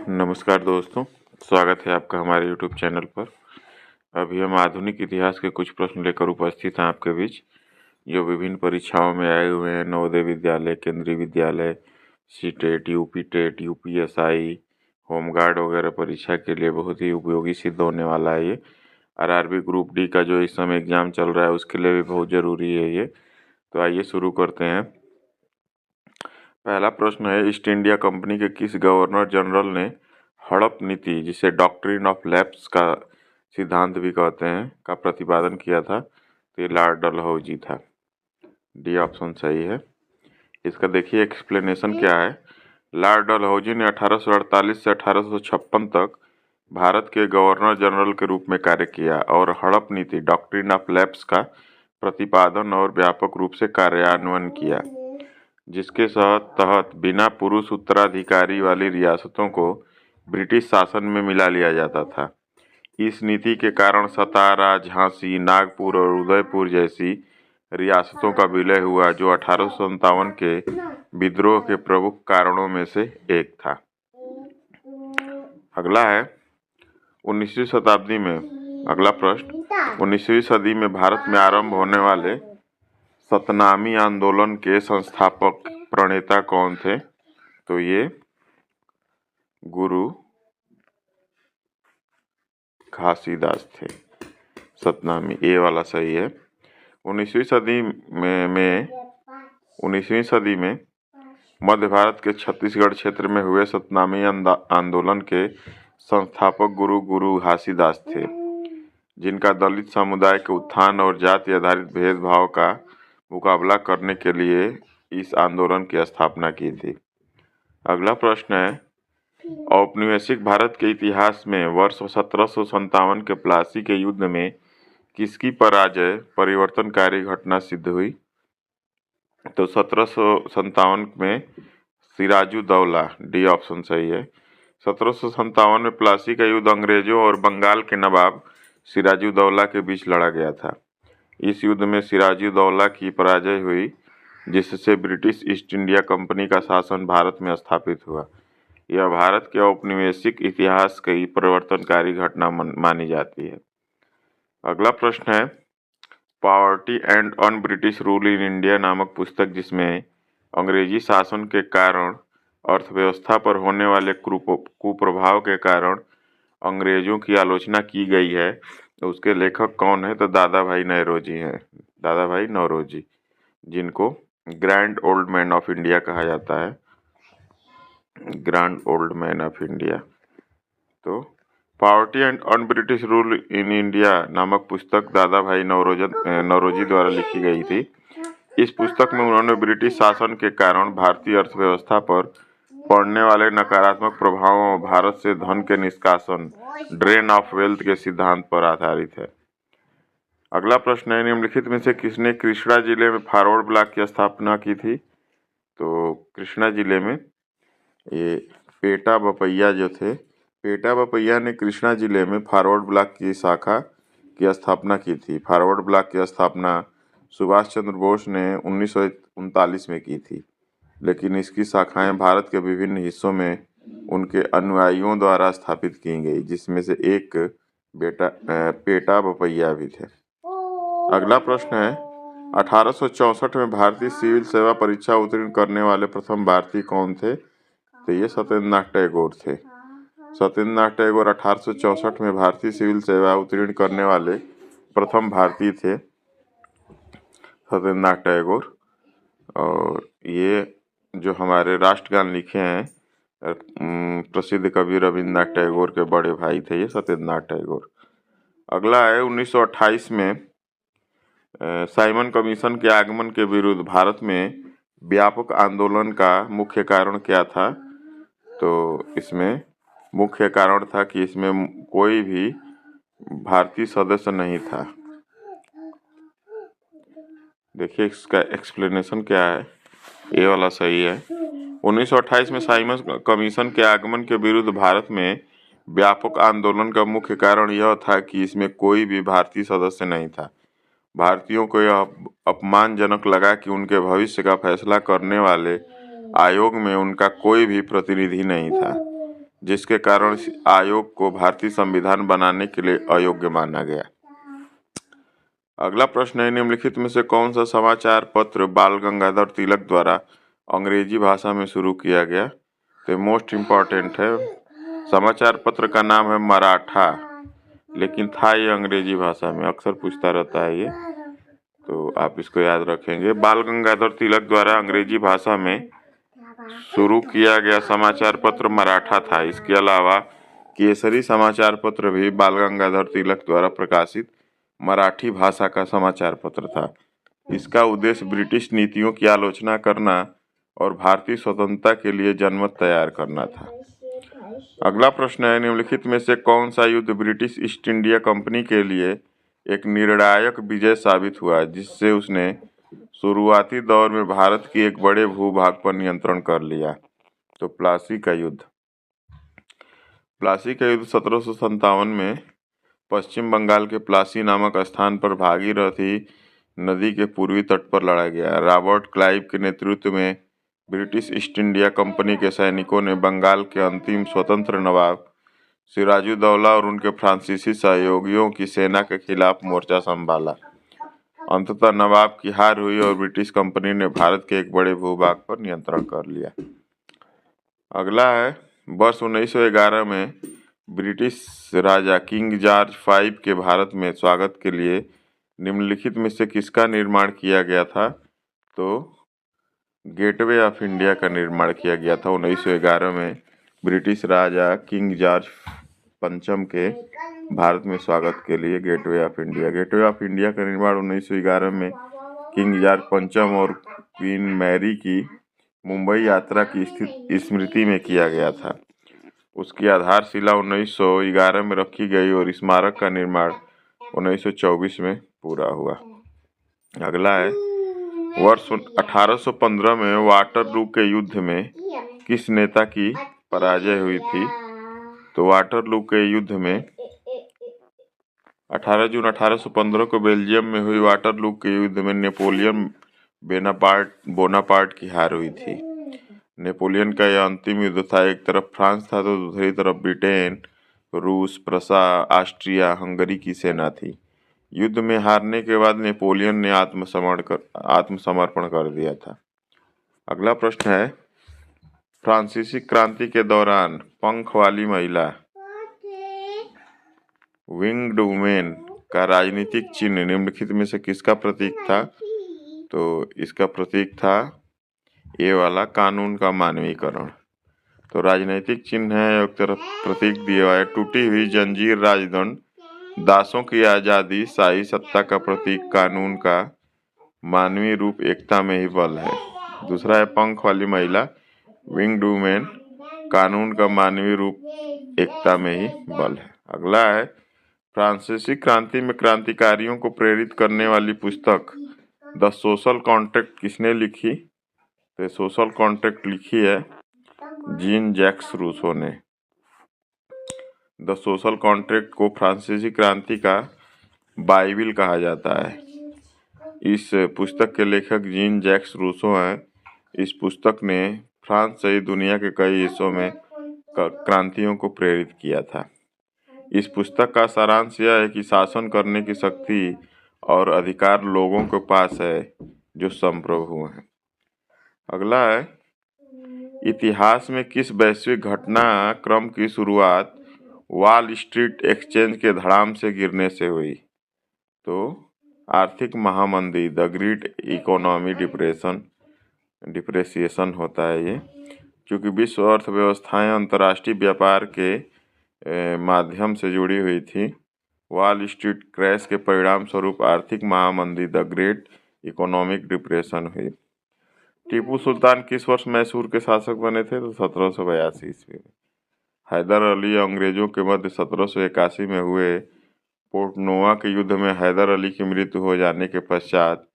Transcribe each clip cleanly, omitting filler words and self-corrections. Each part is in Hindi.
नमस्कार दोस्तों, स्वागत है आपका हमारे YouTube चैनल पर। अभी हम आधुनिक इतिहास के कुछ प्रश्न लेकर उपस्थित हैं आपके बीच, जो विभिन्न परीक्षाओं में आए हुए हैं। Navodaya Vidyalaya, Kendriya Vidyalaya, CTET, UP TET, UPSI, home guard वगैरह परीक्षा के लिए बहुत ही उपयोगी सिद्ध होने वाला है ये। आरआरबी ग्रुप डी का जो इस समय एग्ज़ाम चल रहा है उसके लिए भी बहुत ज़रूरी है ये। तो आइए शुरू करते हैं। पहला प्रश्न है, ईस्ट इंडिया कंपनी के किस गवर्नर जनरल ने हड़प नीति, जिसे डॉक्ट्रिन ऑफ लैप्स का सिद्धांत भी कहते हैं, का प्रतिपादन किया था? तो ये लॉर्ड डलहौजी था। डी ऑप्शन सही है। इसका देखिए एक्सप्लेनेशन क्या है। लॉर्ड डलहौजी ने 1848 से 1856 तक भारत के गवर्नर जनरल के रूप में कार्य किया और हड़प नीति, डॉक्ट्रिन ऑफ लैप्स का प्रतिपादन और व्यापक रूप से कार्यान्वयन किया, जिसके तहत बिना पुरुष उत्तराधिकारी वाली रियासतों को ब्रिटिश शासन में मिला लिया जाता था। इस नीति के कारण सतारा, झांसी, नागपुर और उदयपुर जैसी रियासतों का विलय हुआ, जो 1857 के विद्रोह के प्रमुख कारणों में से एक था। अगला है 19वीं शताब्दी में। अगला प्रश्न, 19वीं सदी में भारत में आरंभ होने वाले सतनामी आंदोलन के संस्थापक प्रणेता कौन थे? तो ये गुरु घासीदास थे। सतनामी, ए वाला सही है। 19वीं सदी में मध्य भारत के छत्तीसगढ़ क्षेत्र में हुए सतनामी आंदोलन के संस्थापक गुरु घासीदास थे, जिनका दलित समुदाय के उत्थान और जाति आधारित भेदभाव का मुकाबला करने के लिए इस आंदोलन की स्थापना की थी। अगला प्रश्न है, औपनिवेशिक भारत के इतिहास में वर्ष 1757 के प्लासी के युद्ध में किसकी पराजय परिवर्तनकारी घटना सिद्ध हुई? तो 1757 में सिराजुद्दौला, डी ऑप्शन सही है। 1757 में प्लासी का युद्ध अंग्रेजों और बंगाल के नवाब सिराजुद्दौला के बीच लड़ा गया था। इस युद्ध में सिराजुद्दौला की पराजय हुई, जिससे ब्रिटिश ईस्ट इंडिया कंपनी का शासन भारत में स्थापित हुआ। यह भारत के औपनिवेशिक इतिहास की परिवर्तनकारी घटना मानी जाती है। अगला प्रश्न है, poverty and un British rule in India नामक पुस्तक, जिसमें अंग्रेजी शासन के कारण अर्थव्यवस्था पर होने वाले कुप्रभाव के कारण अंग्रेजों की आलोचना की गई है, तो उसके लेखक कौन है? तो दादा भाई नौरोजी हैं। दादा भाई नौरोजी, जिनको grand old man of India कहा जाता है। Grand old man of India. तो poverty and un British rule in India नामक पुस्तक दादा भाई नौरोजी द्वारा लिखी गई थी। इस पुस्तक में उन्होंने ब्रिटिश शासन के कारण भारतीय अर्थव्यवस्था पर पड़ने वाले नकारात्मक प्रभावों और भारत से धन के निष्कासन, ड्रेन ऑफ वेल्थ के सिद्धांत पर आधारित है। अगला प्रश्न है, निम्नलिखित में से किसने कृष्णा जिले में फॉरवर्ड ब्लॉक की स्थापना की थी? तो कृष्णा जिले में ये पेटा बपैया जो थे, पेटा बपैया ने कृष्णा जिले में फॉरवर्ड ब्लॉक की शाखा की स्थापना की थी। फॉरवर्ड ब्लॉक की स्थापना सुभाष चंद्र बोस ने 1939 में की थी, लेकिन इसकी शाखाएं भारत के विभिन्न हिस्सों में उनके अनुयायियों द्वारा स्थापित की गई, जिसमें से एक पेटा बपैया भी थे। अगला प्रश्न है, 1864 में भारतीय सिविल सेवा परीक्षा उत्तीर्ण करने वाले प्रथम भारतीय कौन थे? तो ये सत्येंद्रनाथ टैगोर थे। सत्येंद्रनाथ टैगोर 1864 में भारतीय सिविल सेवा उत्तीर्ण करने वाले प्रथम भारतीय थे, सत्येंद्रनाथ टैगोर। और ये जो हमारे राष्ट्रगान लिखे हैं प्रसिद्ध कवि रविन्द्रनाथ टैगोर के बड़े भाई थे ये सत्येंद्रनाथ टैगोर। अगला है, 1928 में साइमन कमीशन के आगमन के विरुद्ध भारत में व्यापक आंदोलन का मुख्य कारण क्या था? तो इसमें मुख्य कारण था कि इसमें कोई भी भारतीय सदस्य नहीं था। देखिए इसका एक्सप्लेनेशन क्या है, ये वाला सही है। 1928 में साइमन कमीशन के आगमन के विरुद्ध भारत में व्यापक आंदोलन का मुख्य कारण यह था कि इसमें कोई भी भारतीय सदस्य नहीं था। भारतीयों को यह अपमानजनक लगा कि उनके भविष्य का फैसला करने वाले आयोग में उनका कोई भी प्रतिनिधि नहीं था। जिसके कारण इस आयोग को भारतीय संविधान बनाने के लिए अयोग्य माना गया। अगला प्रश्न है, निम्नलिखित में से कौन सा समाचार पत्र बाल गंगाधर तिलक द्वारा अंग्रेजी भाषा में शुरू किया गया? तो मोस्ट इम्पॉर्टेंट है। समाचार पत्र का नाम है मराठा, लेकिन था ये अंग्रेजी भाषा में, अक्सर पूछता रहता है ये, तो आप इसको याद रखेंगे। बाल गंगाधर तिलक द्वारा अंग्रेजी भाषा में शुरू किया गया समाचार पत्र मराठा था। इसके अलावा केसरी समाचार पत्र भी बाल गंगाधर तिलक द्वारा प्रकाशित मराठी भाषा का समाचार पत्र था। इसका उद्देश्य ब्रिटिश नीतियों की आलोचना करना और भारतीय स्वतंत्रता के लिए जनमत तैयार करना था। अगला प्रश्न है, निम्नलिखित में से कौन सा युद्ध ब्रिटिश ईस्ट इंडिया कंपनी के लिए एक निर्णायक विजय साबित हुआ, जिससे उसने शुरुआती दौर में भारत की एक बड़े भूभाग पर नियंत्रण कर लिया? तो प्लासी का युद्ध। प्लासी का युद्ध 1757 में पश्चिम बंगाल के प्लासी नामक स्थान पर भागीरथी नदी के पूर्वी तट पर लड़ा गया। रॉबर्ट क्लाइव के नेतृत्व में ब्रिटिश ईस्ट इंडिया कंपनी के सैनिकों ने बंगाल के अंतिम स्वतंत्र नवाब सिराजुद्दौला और उनके फ्रांसीसी सहयोगियों की सेना के खिलाफ मोर्चा संभाला। अंततः नवाब की हार हुई और ब्रिटिश कंपनी ने भारत के एक बड़े भूभाग पर नियंत्रण कर लिया। अगला है, वर्ष 1911 में ब्रिटिश राजा किंग जॉर्ज V के भारत में स्वागत के लिए निम्नलिखित में से किसका निर्माण किया गया था? तो गेटवे ऑफ इंडिया का निर्माण किया गया था 1911 में ब्रिटिश राजा किंग जॉर्ज पंचम के भारत में स्वागत के लिए gateway of India. Gateway of India का निर्माण 1911 में किंग जॉर्ज पंचम और क्वीन मैरी की मुंबई यात्रा की स्मृति में किया गया था। उसकी आधारशिला 1911 में रखी गई और स्मारक का निर्माण 1924 में पूरा हुआ। अगला है, वर्ष 1815 में वाटरलू के युद्ध में किस नेता की पराजय हुई थी? तो वाटरलू के युद्ध में 18 जून 1815 को बेल्जियम में हुई वाटरलू के युद्ध में नेपोलियन बोनापार्ट की हार हुई थी। नेपोलियन का यह अंतिम युद्ध था। एक तरफ फ्रांस था तो दूसरी तरफ ब्रिटेन, रूस, प्रसा, ऑस्ट्रिया, हंगरी की सेना थी। युद्ध में हारने के बाद नेपोलियन ने आत्मसमर्पण कर दिया था। अगला प्रश्न है, फ्रांसीसी क्रांति के दौरान पंख वाली महिला विंग्ड वुमेन का राजनीतिक चिन्ह निम्नलिखित में से किसका प्रतीक था? तो इसका प्रतीक था ये वाला, कानून का मानवीकरण। तो राजनीतिक चिन्ह है, एक तरफ प्रतीक दिया हुआ है टूटी हुई जंजीर राजदंड, दासों की आज़ादी, शाही सत्ता का प्रतीक, कानून का मानवीय रूप, एकता में ही बल है। दूसरा है पंख वाली महिला विंग्ड वुमेन, कानून का मानवीय रूप, एकता में ही बल है। अगला है, फ्रांसीसी क्रांति में क्रांतिकारियों को प्रेरित करने वाली पुस्तक द सोशल कॉन्ट्रैक्ट किसने लिखी? तो सोशल कॉन्ट्रैक्ट लिखी है जीन जैक्स रूसो ने। द सोशल कॉन्ट्रैक्ट को फ्रांसीसी क्रांति का बाइबिल कहा जाता है। इस पुस्तक के लेखक जीन जैक्स रूसो हैं। इस पुस्तक ने फ्रांस सहित दुनिया के कई हिस्सों में क्रांतियों को प्रेरित किया था। इस पुस्तक का सारांश यह है कि शासन करने की शक्ति और अधिकार लोगों के पास है जो संप्रभु हैं। अगला है, इतिहास में किस वैश्विक घटना क्रम की शुरुआत वॉल स्ट्रीट एक्सचेंज के धड़ाम से गिरने से हुई? तो आर्थिक महामंदी, द ग्रेट इकोनॉमी डिप्रेसिएशन होता है ये। क्योंकि विश्व अर्थव्यवस्थाएं अंतर्राष्ट्रीय व्यापार के माध्यम से जुड़ी हुई थी, वॉल स्ट्रीट क्रैश के परिणाम स्वरूप आर्थिक महामंदी, द ग्रेट इकोनॉमिक डिप्रेशन हुई। टीपू सुल्तान किस वर्ष मैसूर के शासक बने थे? तो 1782 ईस्वी में। हैदर अली अंग्रेजों के मध्य 1781 में हुए पोर्टनोवा के युद्ध में हैदर अली की मृत्यु हो जाने के पश्चात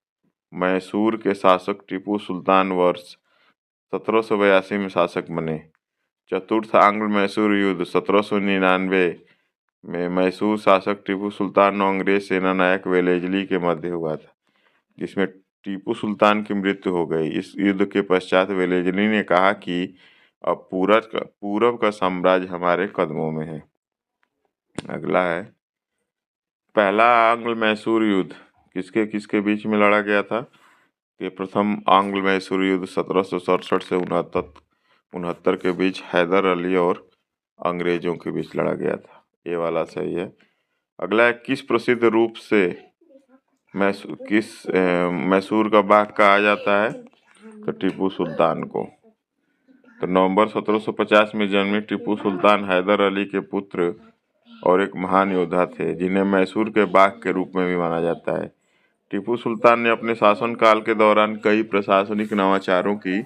मैसूर के शासक टीपू सुल्तान वर्ष 1782 में शासक बने। चतुर्थ आंग्ल मैसूर युद्ध 1799 में मैसूर शासक टीपू सुल्तान और अंग्रेज सेनानायक वेलेस्ली के मध्य हुआ था, जिसमें टीपू सुल्तान की मृत्यु हो गई। इस युद्ध के पश्चात वेलेस्ली ने कहा कि अब पूरब का साम्राज्य हमारे कदमों में है। अगला है, पहला आंग्ल मैसूर युद्ध किसके किसके बीच में लड़ा गया था? कि प्रथम आंग्ल मैसूर युद्ध 1767 से 69 के बीच हैदर अली और अंग्रेजों के बीच लड़ा गया था। ये वाला सही है। अगला है, किस प्रसिद्ध रूप से मैसूर का बाग कहा जाता है? तो टीपू सुल्तान को। तो नवंबर 1750 में जन्मे टीपू सुल्तान हैदर अली के पुत्र और एक महान योद्धा थे, जिन्हें मैसूर के बाघ के रूप में भी माना जाता है। टीपू सुल्तान ने अपने शासनकाल के दौरान कई प्रशासनिक नवाचारों की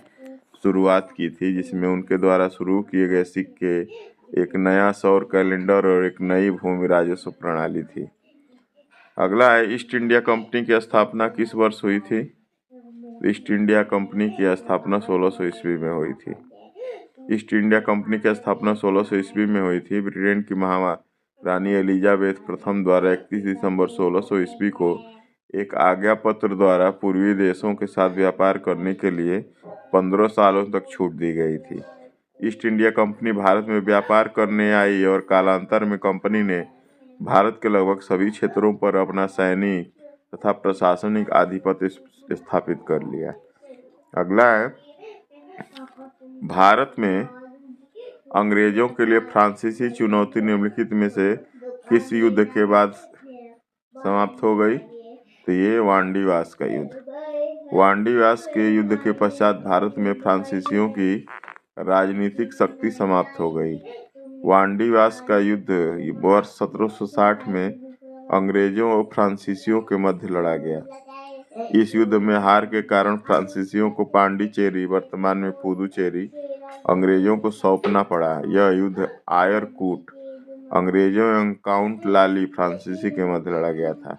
शुरुआत की थी, जिसमें उनके द्वारा शुरू किए गए सिक्के, एक नया सौर कैलेंडर और एक नई भूमि राजस्व प्रणाली थी। अगला है, ईस्ट इंडिया कंपनी की स्थापना किस वर्ष हुई थी? ईस्ट इंडिया कंपनी की स्थापना 1600 ईस्वी में हुई थी। ईस्ट इंडिया कंपनी की स्थापना 1600 ईस्वी में हुई थी। ब्रिटेन की महारानी एलिजाबेथ प्रथम द्वारा 31 दिसंबर 1600 ईस्वी को एक आज्ञा पत्र द्वारा पूर्वी देशों के साथ व्यापार करने के लिए 15 सालों तक छूट दी गई थी। ईस्ट इंडिया कंपनी भारत में व्यापार करने आई और कालांतर में कंपनी ने भारत के लगभग सभी क्षेत्रों पर अपना सैनिक तथा प्रशासनिक आधिपत्य स्थापित कर लिया। अगला है, भारत में अंग्रेजों के लिए फ्रांसीसी चुनौती निम्नलिखित में से किस युद्ध के बाद समाप्त हो गई? तो ये वांडीवास का युद्ध। वांडीवास के युद्ध के पश्चात भारत में फ्रांसीसियों की राजनीतिक शक्ति समाप्त हो गई। वांडीवास का युद्ध वर्ष 1760 में अंग्रेजों और फ्रांसीसियों के मध्य लड़ा गया। इस युद्ध में हार के कारण फ्रांसीसियों को पांडिचेरी, वर्तमान में पुदुचेरी, अंग्रेजों को सौंपना पड़ा। यह युद्ध आयरकूट अंग्रेजों एवं काउंट लाली फ्रांसीसी के मध्य लड़ा गया था।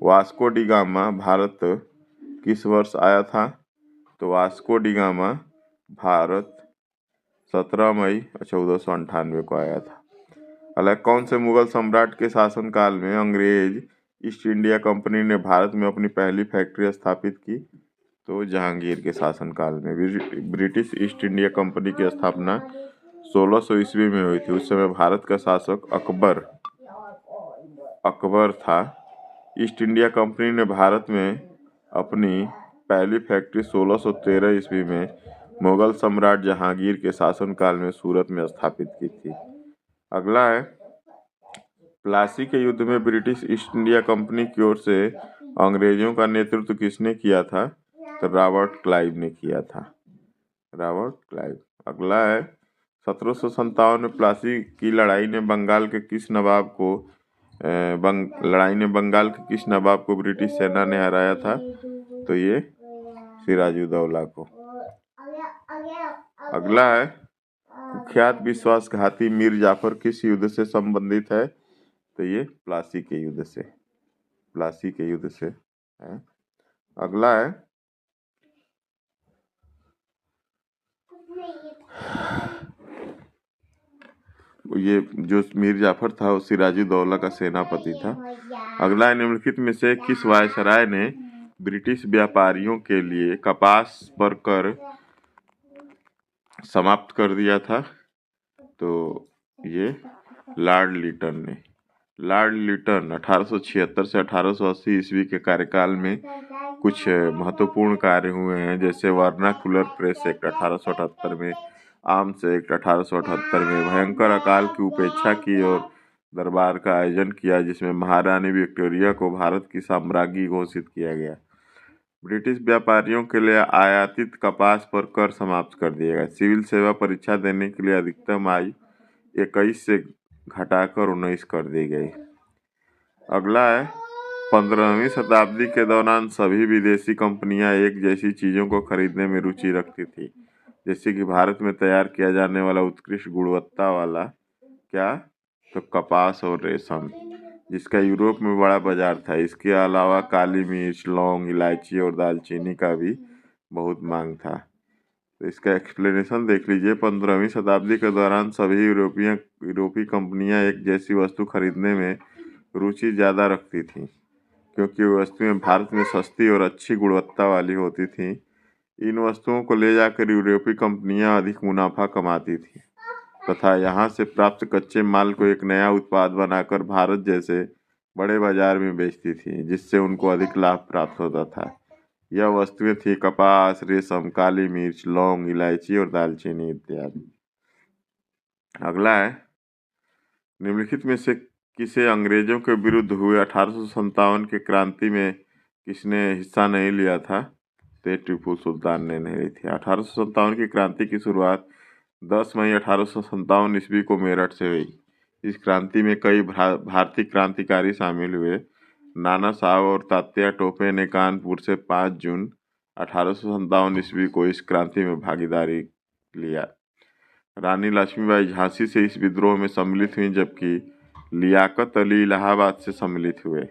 वास्को डी गामा भारत किस वर्ष आया था? तो वास्को डी गामा भारत 17 मई 1498 को आया था। अलग कौन से मुगल सम्राट के शासनकाल में अंग्रेज ईस्ट इंडिया कंपनी ने भारत में अपनी पहली फैक्ट्री स्थापित की? तो जहांगीर के शासनकाल में। ब्रिटिश ईस्ट इंडिया कंपनी की स्थापना 1600 ईस्वी में हुई थी। उस समय भारत का शासक अकबर था। ईस्ट इंडिया कंपनी ने भारत में अपनी पहली फैक्ट्री 1613 ईस्वी में मुगल सम्राट जहांगीर के शासनकाल में सूरत में स्थापित की थी। अगला है, प्लासी के युद्ध में ब्रिटिश ईस्ट इंडिया कंपनी की ओर से अंग्रेजों का नेतृत्व किसने किया था? तो रॉबर्ट क्लाइव ने किया था। Robert Clive. अगला है, 1757 में प्लासी की लड़ाई ने बंगाल के किस नवाब को ब्रिटिश सेना ने हराया था? तो ये सिराजुद्दौला को। अगला है, कुख्यात विश्वासघाती मीर जाफर किस युद्ध से संबंधित है? तो ये प्लासी के युद्ध से है। अगला है, ये जो मीर जाफर था वो सिराजुद्दौला का सेनापति था। अगला है, निम्नलिखित में से किस वायसराय ने ब्रिटिश व्यापारियों के लिए कपास पर कर समाप्त कर दिया था? तो ये लॉर्ड लिटन ने। लॉर्ड लिटन 1876 से 1880 ईस्वी के कार्यकाल में कुछ महत्वपूर्ण कार्य हुए हैं, जैसे वर्नाकुलर प्रेस एक्ट 1878 में, आर्म्स एक्ट 1878 में, भयंकर अकाल की उपेक्षा की और दरबार का आयोजन किया, जिसमें महारानी विक्टोरिया को भारत की साम्राज्ञी घोषित किया गया। ब्रिटिश व्यापारियों के लिए आयातित कपास पर कर समाप्त कर दिया गया। सिविल सेवा परीक्षा देने के लिए अधिकतम आयु 21 से घटाकर 19 कर दी गई। अगला है, 15वीं शताब्दी के दौरान सभी विदेशी कंपनियां एक जैसी चीज़ों को खरीदने में रुचि रखती थी, जैसे कि भारत में तैयार किया जाने वाला उत्कृष्ट गुणवत्ता वाला क्या? तो कपास और रेशम, जिसका यूरोप में बड़ा बाजार था। इसके अलावा काली मिर्च, लौंग, इलायची और दालचीनी का भी बहुत मांग था। तो इसका एक्सप्लेनेशन देख लीजिए। 15वीं शताब्दी के दौरान सभी यूरोपीय कंपनियां एक जैसी वस्तु खरीदने में रुचि ज़्यादा रखती थीं, क्योंकि वस्तुएं भारत में सस्ती और अच्छी गुणवत्ता वाली होती थीं। इन वस्तुओं को ले जाकर यूरोपीय कंपनियां अधिक मुनाफा कमाती थी तथा यहाँ से प्राप्त कच्चे माल को एक नया उत्पाद बनाकर भारत जैसे बड़े बाजार में बेचती थी, जिससे उनको अधिक लाभ प्राप्त होता था। यह वस्तुएं थी कपास, रेशम, काली मिर्च, लौंग, इलायची और दालचीनी इत्यादि। अगला है, निम्नलिखित में से किसे अंग्रेजों के विरुद्ध हुए 1857 के क्रांति में किसने हिस्सा नहीं लिया था? तो टीपू सुल्तान ने नहीं ली थी। 1857 की क्रांति की शुरुआत 10 मई 1857 ईस्वी को मेरठ से हुई। इस क्रांति में कई भारतीय क्रांतिकारी शामिल हुए। नाना साहब और तात्या टोपे ने कानपुर से 5 जून 1857 ईस्वी को इस क्रांति में भागीदारी लिया। रानी लक्ष्मीबाई झांसी से इस विद्रोह में सम्मिलित हुई, जबकि लियाकत अली इलाहाबाद से सम्मिलित हुए।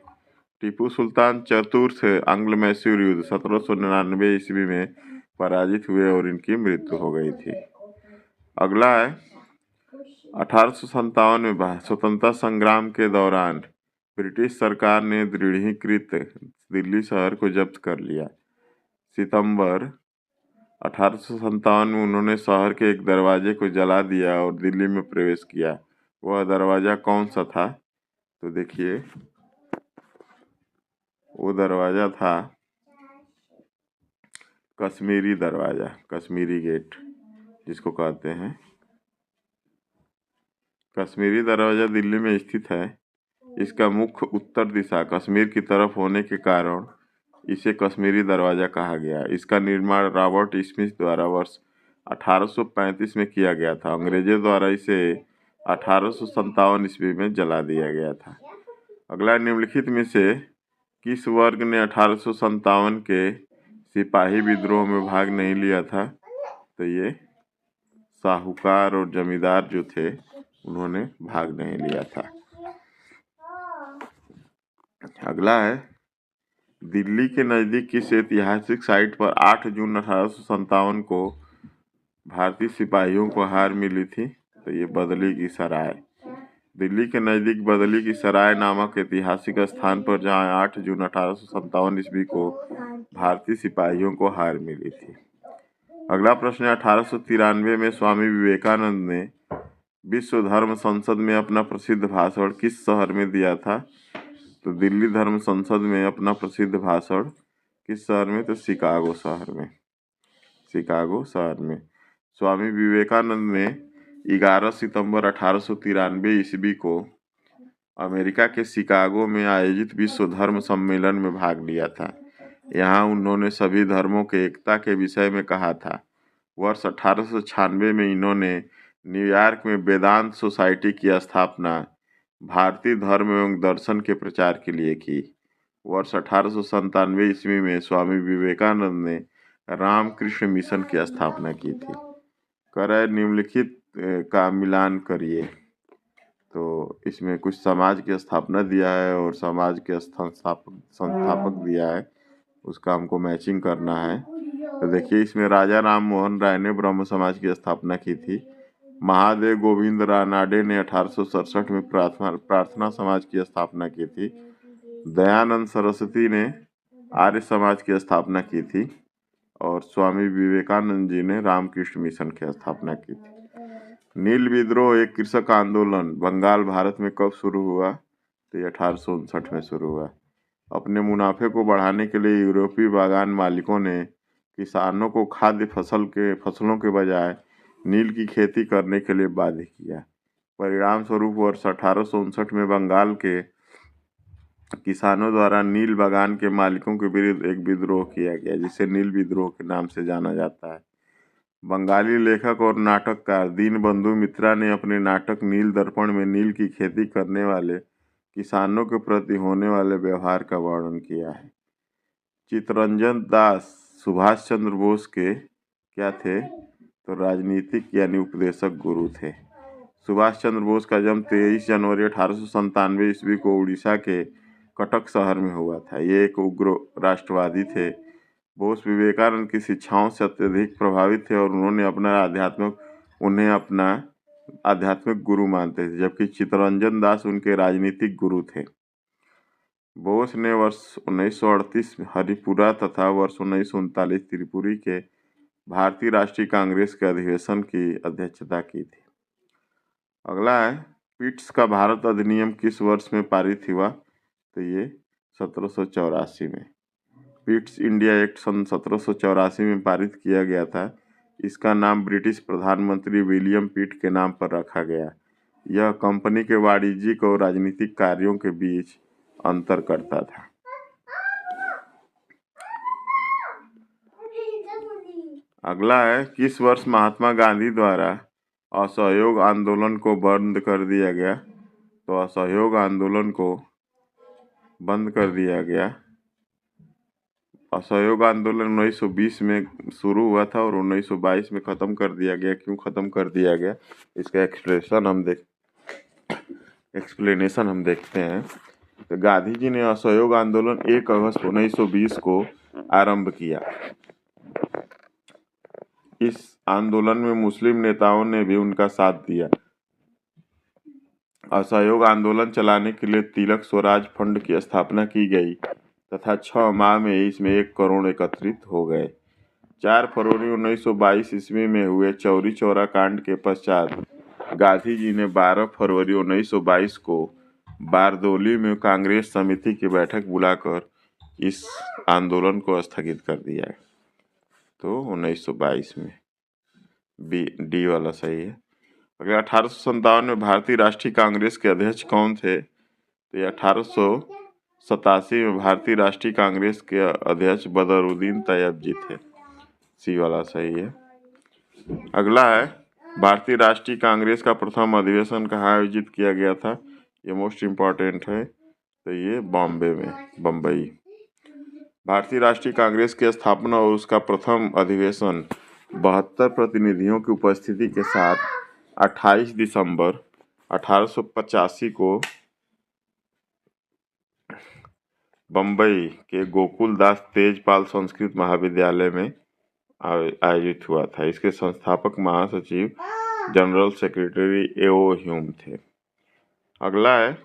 टीपू सुल्तान चतुर्थ आंग्ल मैसूर युद्ध 1799 ईस्वी में पराजित हुए और इनकी मृत्यु हो गई थी। अगला है, 1857 में स्वतंत्रता संग्राम के दौरान ब्रिटिश सरकार ने दृढ़ीकृत दिल्ली शहर को जब्त कर लिया। सितंबर 1857 में उन्होंने शहर के एक दरवाजे को जला दिया और दिल्ली में प्रवेश किया। वह दरवाजा कौन सा था? तो देखिए, वो दरवाजा था कश्मीरी दरवाजा, कश्मीरी गेट जिसको कहते हैं। कश्मीरी दरवाजा दिल्ली में स्थित है। इसका मुख्य उत्तर दिशा कश्मीर की तरफ होने के कारण इसे कश्मीरी दरवाजा कहा गया। इसका निर्माण रॉबर्ट स्मिथ द्वारा वर्ष 1835 में किया गया था। अंग्रेजों द्वारा इसे 1857 ईस्वी में जला दिया गया था। अगला, निम्नलिखित में से किस वर्ग ने 1857 के सिपाही विद्रोह में भाग नहीं लिया था? तो ये साहूकार और जमींदार जो थे उन्होंने भाग नहीं लिया था। अगला है, दिल्ली के नज़दीक किस ऐतिहासिक साइट पर 8 जून 1857 को भारतीय सिपाहियों को हार मिली थी? तो ये बदली की सराय। दिल्ली के नज़दीक बदली की सराय नामक ऐतिहासिक स्थान पर जहां 8 जून 1857 ईस्वी को भारतीय सिपाहियों को हार मिली थी। अगला प्रश्न है, 1893 में स्वामी विवेकानंद ने विश्व धर्म संसद में अपना प्रसिद्ध भाषण किस शहर में दिया था? तो दिल्ली धर्म संसद में अपना प्रसिद्ध भाषण किस शहर में? तो शिकागो शहर में। शिकागो शहर में स्वामी विवेकानंद ने 11 सितंबर 1893 ईस्वी को अमेरिका के शिकागो में आयोजित विश्व धर्म सम्मेलन में भाग लिया था। यहाँ उन्होंने सभी धर्मों के एकता के विषय में कहा था। वर्ष 1896 में इन्होंने न्यूयॉर्क में वेदांत सोसाइटी की स्थापना भारतीय धर्म एवं दर्शन के प्रचार के लिए की। वर्ष 1897 ईस्वी में स्वामी विवेकानंद ने रामकृष्ण मिशन की स्थापना की थी। करें निम्नलिखित का मिलान करिए। तो इसमें कुछ समाज की स्थापना दिया है और समाज के संस्थापक दिया है, उसका हमको मैचिंग करना है। तो देखिए, इसमें राजा राम मोहन राय ने ब्रह्म समाज की स्थापना की थी। महादेव गोविंद रानाडे ने 1867 में प्रार्थना समाज की स्थापना की थी। दयानंद सरस्वती ने आर्य समाज की स्थापना की थी और स्वामी विवेकानंद जी ने रामकृष्ण मिशन की स्थापना की थी। नील विद्रोह एक कृषक आंदोलन बंगाल भारत में कब शुरू हुआ? तो 1859 में शुरू हुआ। अपने मुनाफे को बढ़ाने के लिए यूरोपीय बागान मालिकों ने किसानों को खाद्य फसलों के बजाय नील की खेती करने के लिए बाध्य किया। परिणाम स्वरूप वर्ष 1859 में बंगाल के किसानों द्वारा नील बागान के मालिकों के विरुद्ध एक विद्रोह किया गया, जिसे नील विद्रोह के नाम से जाना जाता है। बंगाली लेखक और नाटककार दीनबंधु मित्रा ने अपने नाटक नील दर्पण में नील की खेती करने वाले किसानों के प्रति होने वाले व्यवहार का वर्णन किया है। चित्तरंजन दास सुभाष चंद्र बोस के क्या थे? तो राजनीतिक यानी उपदेशक गुरु थे। सुभाष चंद्र बोस का जन्म 23 जनवरी 1897 ईस्वी को उड़ीसा के कटक शहर में हुआ था। ये एक उग्र राष्ट्रवादी थे। बोस विवेकानंद की शिक्षाओं से अत्यधिक प्रभावित थे और उन्हें अपना आध्यात्मिक गुरु मानते थे, जबकि चित्तरंजन दास उनके राजनीतिक गुरु थे। बोस ने वर्ष 1938 में हरिपुरा तथा वर्ष 1939 त्रिपुरी के भारतीय राष्ट्रीय कांग्रेस के अधिवेशन की अध्यक्षता की थी। अगला है, पिट्स का भारत अधिनियम किस वर्ष में पारित हुआ? तो ये 1784 में। पिट्स इंडिया एक्ट सन 1784 में पारित किया गया था। इसका नाम ब्रिटिश प्रधानमंत्री विलियम पिट के नाम पर रखा गया। यह कंपनी के वाणिज्यिक और राजनीतिक कार्यों के बीच अंतर करता था। अगला है, किस वर्ष महात्मा गांधी द्वारा असहयोग आंदोलन को बंद कर दिया गया? तो असहयोग आंदोलन को बंद कर दिया गया। असहयोग आंदोलन 1920 में शुरू हुआ था और 1922 में ख़त्म कर दिया गया। क्यों ख़त्म कर दिया गया, इसका एक्सप्लेनेशन हम देखते हैं। तो गांधी जी ने असहयोग आंदोलन 1 अगस्त 1920 को आरंभ किया। इस आंदोलन में मुस्लिम नेताओं ने भी उनका साथ दिया। असहयोग आंदोलन चलाने के लिए तिलक स्वराज फंड की स्थापना की गई तथा 6 माह में इसमें 1 करोड़ एकत्रित हो गए। 4 फरवरी 1922 ईस्वी में हुए चौरी चौरा कांड के पश्चात गांधी जी ने 12 फरवरी 1922 को बारदोली में कांग्रेस समिति की बैठक बुलाकर इस आंदोलन को स्थगित कर दिया। तो 1922 में डी वाला सही है। अगर 1857 में भारतीय राष्ट्रीय कांग्रेस के अध्यक्ष कौन थे? तो 1887 में भारतीय राष्ट्रीय कांग्रेस के अध्यक्ष बदरुद्दीन तैयब जी थे। सी वाला सही है। अगला है, भारतीय राष्ट्रीय कांग्रेस का प्रथम अधिवेशन कहाँ आयोजित किया गया था? ये मोस्ट इम्पॉर्टेंट है। तो ये बम्बई। भारतीय राष्ट्रीय कांग्रेस की स्थापना और उसका प्रथम अधिवेशन 72 प्रतिनिधियों की उपस्थिति के साथ 28 दिसंबर 1885 को बम्बई के गोकुलदास तेजपाल संस्कृत महाविद्यालय में आयोजित हुआ था। इसके संस्थापक महासचिव जनरल सेक्रेटरी ए.ओ. ह्यूम थे। अगला है,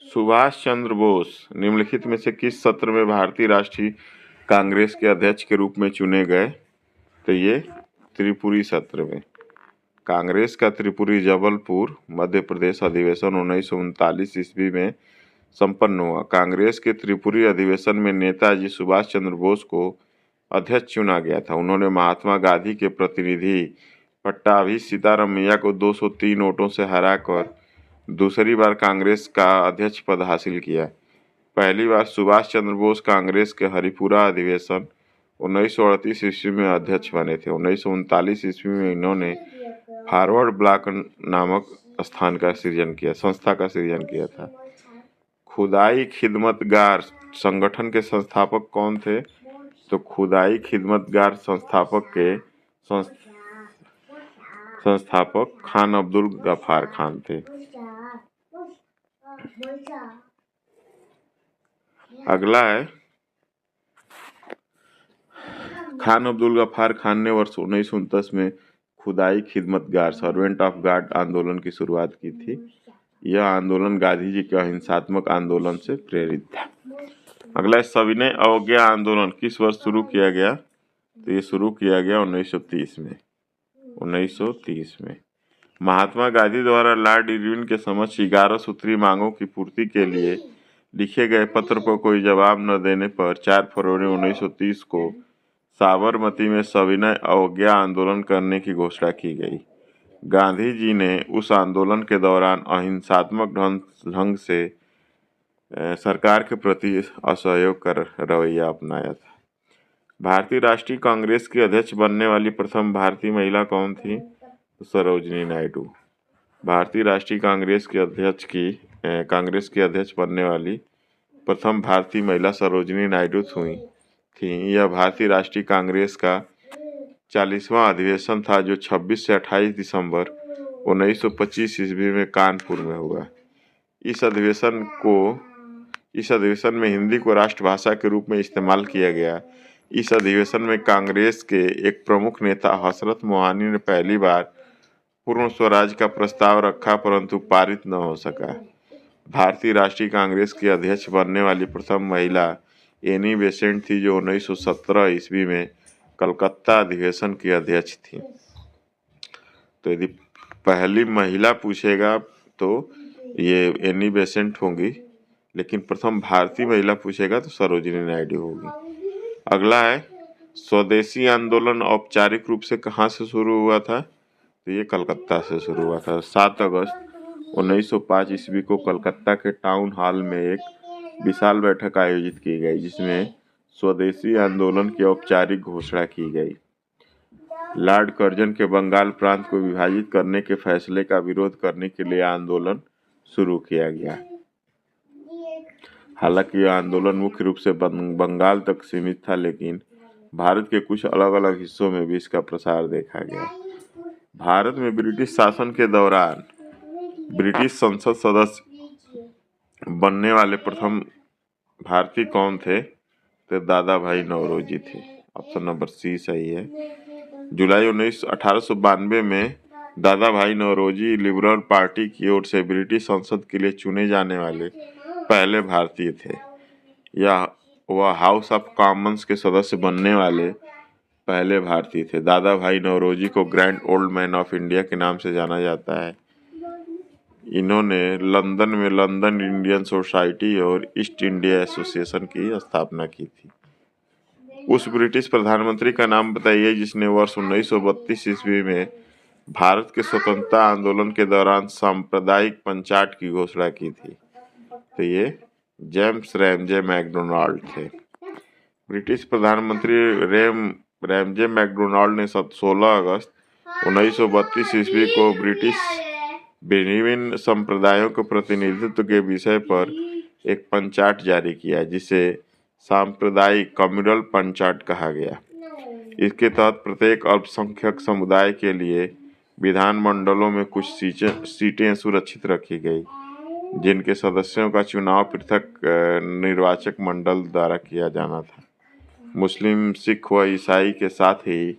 सुभाष चंद्र बोस निम्नलिखित में से किस सत्र में भारतीय राष्ट्रीय कांग्रेस के अध्यक्ष के रूप में चुने गए? तो ये त्रिपुरी सत्र में। कांग्रेस का त्रिपुरी जबलपुर मध्य प्रदेश अधिवेशन 1939 ईस्वी में संपन्न हुआ। कांग्रेस के त्रिपुरी अधिवेशन में नेताजी सुभाष चंद्र बोस को अध्यक्ष चुना गया था। उन्होंने महात्मा गांधी के प्रतिनिधि पट्टाभी सीतारामैया को 203 वोटों से हराकर दूसरी बार कांग्रेस का अध्यक्ष पद हासिल किया। पहली बार सुभाष चंद्र बोस कांग्रेस के हरिपुरा अधिवेशन 1938 ईस्वी में अध्यक्ष बने थे। 1939 ईस्वी में इन्होंने फॉरवर्ड ब्लॉक नामक संस्था का सृजन किया था। खुदाई खिदमतगार संगठन के संस्थापक कौन थे? तो खुदाई खिदमतगार संस्थापक खान अब्दुल गफ्फार खान थे। अगला है, खान अब्दुल गफ्फार खान ने वर्ष 1929 में खुदाई खिदमतगार सर्वेंट ऑफ गॉड आंदोलन की शुरुआत की थी। यह आंदोलन गांधी जी के अहिंसात्मक आंदोलन से प्रेरित था। अगला, सविनय अवज्ञा आंदोलन किस वर्ष शुरू किया गया? तो ये शुरू किया गया 1930 में। महात्मा गांधी द्वारा लॉर्ड इरविन के समक्ष 11 सूत्री मांगों की पूर्ति के लिए लिखे गए पत्र पर कोई जवाब न देने पर 4 फरवरी 1930 को साबरमती में सविनय अवज्ञा आंदोलन करने की घोषणा की गई। गांधी जी ने उस आंदोलन के दौरान अहिंसात्मक ढंग से सरकार के प्रति असहयोग का रवैया अपनाया था। भारतीय राष्ट्रीय कांग्रेस की अध्यक्ष बनने वाली प्रथम भारतीय महिला कौन थी? तो सरोजिनी नायडू। भारतीय राष्ट्रीय कांग्रेस की अध्यक्ष बनने वाली प्रथम भारतीय महिला सरोजिनी नायडू थी। यह भारतीय राष्ट्रीय कांग्रेस का 40वां अधिवेशन था जो 26 से 28 दिसंबर 1925 ईस्वी में कानपुर में हुआ। इस अधिवेशन में हिंदी को राष्ट्रभाषा के रूप में इस्तेमाल किया गया। इस अधिवेशन में कांग्रेस के एक प्रमुख नेता हसरत मोहानी ने पहली बार पूर्ण स्वराज का प्रस्ताव रखा परंतु पारित न हो सका। भारतीय राष्ट्रीय कांग्रेस की अध्यक्ष बनने वाली प्रथम महिला एनी बेसेंट थी जो 1917 ईस्वी में कलकत्ता अधिवेशन की अध्यक्ष थी। तो यदि पहली महिला पूछेगा तो ये एनी बेसेंट होंगी, लेकिन प्रथम भारतीय महिला पूछेगा तो सरोजिनी नायडू होगी। अगला है, स्वदेशी आंदोलन औपचारिक रूप से कहाँ से शुरू हुआ था? तो ये कलकत्ता से शुरू हुआ था। 7 अगस्त 1905 ईस्वी को कलकत्ता के टाउन हॉल में एक विशाल बैठक आयोजित की गई, जिसमें स्वदेशी आंदोलन की औपचारिक घोषणा की गई। लॉर्ड कर्जन के बंगाल प्रांत को विभाजित करने के फैसले का विरोध करने के लिए आंदोलन शुरू किया गया। हालांकि यह आंदोलन मुख्य रूप से बंगाल तक सीमित था, लेकिन भारत के कुछ अलग अलग हिस्सों में भी इसका प्रसार देखा गया। भारत में ब्रिटिश शासन के दौरान ब्रिटिश संसद सदस्य बनने वाले प्रथम भारतीय कौन थे? तो दादा भाई नौरोजी थे। ऑप्शन नंबर सी सही है। जुलाई 1892 में दादा भाई नौरोजी लिबरल पार्टी की ओर से ब्रिटिश संसद के लिए चुने जाने वाले पहले भारतीय थे। वह हाउस ऑफ कॉमन्स के सदस्य बनने वाले पहले भारतीय थे। दादा भाई नौरोजी को grand old man of India के नाम से जाना जाता है। इन्होंने लंदन में लंदन इंडियन सोसाइटी और ईस्ट इंडिया एसोसिएशन की स्थापना की थी। उस ब्रिटिश प्रधानमंत्री का नाम बताइए जिसने वर्ष 1932 ईस्वी में भारत के स्वतंत्रता आंदोलन के दौरान सांप्रदायिक पंचायत की घोषणा की थी। तो ये जेम्स रैमजे मैकडोनाल्ड थे। ब्रिटिश प्रधानमंत्री रैमजे मैकडोनाल्ड ने 16 अगस्त 1932 ईस्वी को ब्रिटिश विभिन्न संप्रदायों के प्रतिनिधित्व के विषय पर एक पंचायत जारी किया, जिसे सांप्रदायिक कम्युनल पंचायत कहा गया। इसके तहत प्रत्येक अल्पसंख्यक समुदाय के लिए विधानमंडलों में कुछ सीटें सुरक्षित रखी गई, जिनके सदस्यों का चुनाव पृथक निर्वाचक मंडल द्वारा किया जाना था। मुस्लिम, सिख व ईसाई के साथ ही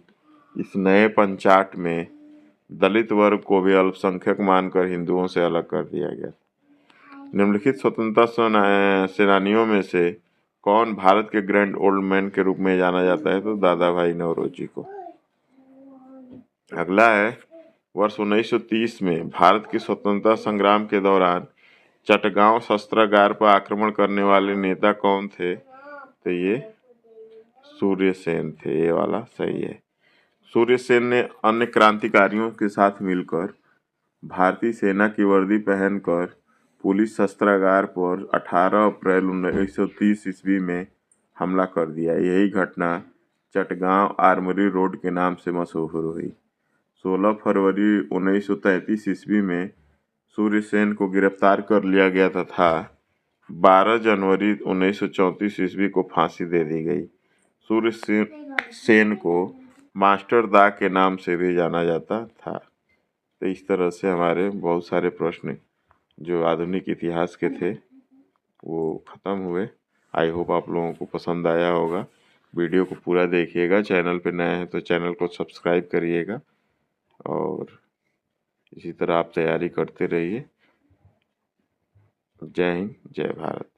इस नए पंचायत में दलित वर्ग को भी अल्पसंख्यक मानकर हिंदुओं से अलग कर दिया गया। निम्नलिखित स्वतंत्रता सेनानियों में से कौन भारत के ग्रैंड ओल्ड मैन के रूप में जाना जाता है? तो दादा भाई नौरोजी को। अगला है, वर्ष 1930 में भारत की स्वतंत्रता संग्राम के दौरान चटगांव शस्त्रागार पर आक्रमण करने वाले नेता कौन थे? तो ये सूर्यसेन थे। ये वाला सही है। सूर्यसेन ने अन्य क्रांतिकारियों के साथ मिलकर भारतीय सेना की वर्दी पहनकर पुलिस शस्त्रागार पर 18 अप्रैल 1930 ईस्वी में हमला कर दिया। यही घटना चटगांव आर्मरी रोड के नाम से मशहूर हुई। 16 फरवरी 1933 ईस्वी में सूर्यसेन को गिरफ्तार कर लिया गया तथा 12 जनवरी 1934 ईस्वी को फांसी दे दी गई। सूर्यसेन को मास्टर दा के नाम से भी जाना जाता था। तो इस तरह से हमारे बहुत सारे प्रश्न जो आधुनिक इतिहास के थे वो ख़त्म हुए। आई होप आप लोगों को पसंद आया होगा। वीडियो को पूरा देखिएगा। चैनल पे नए हैं तो चैनल को सब्सक्राइब करिएगा और इसी तरह आप तैयारी करते रहिए। जय हिंद, जय भारत।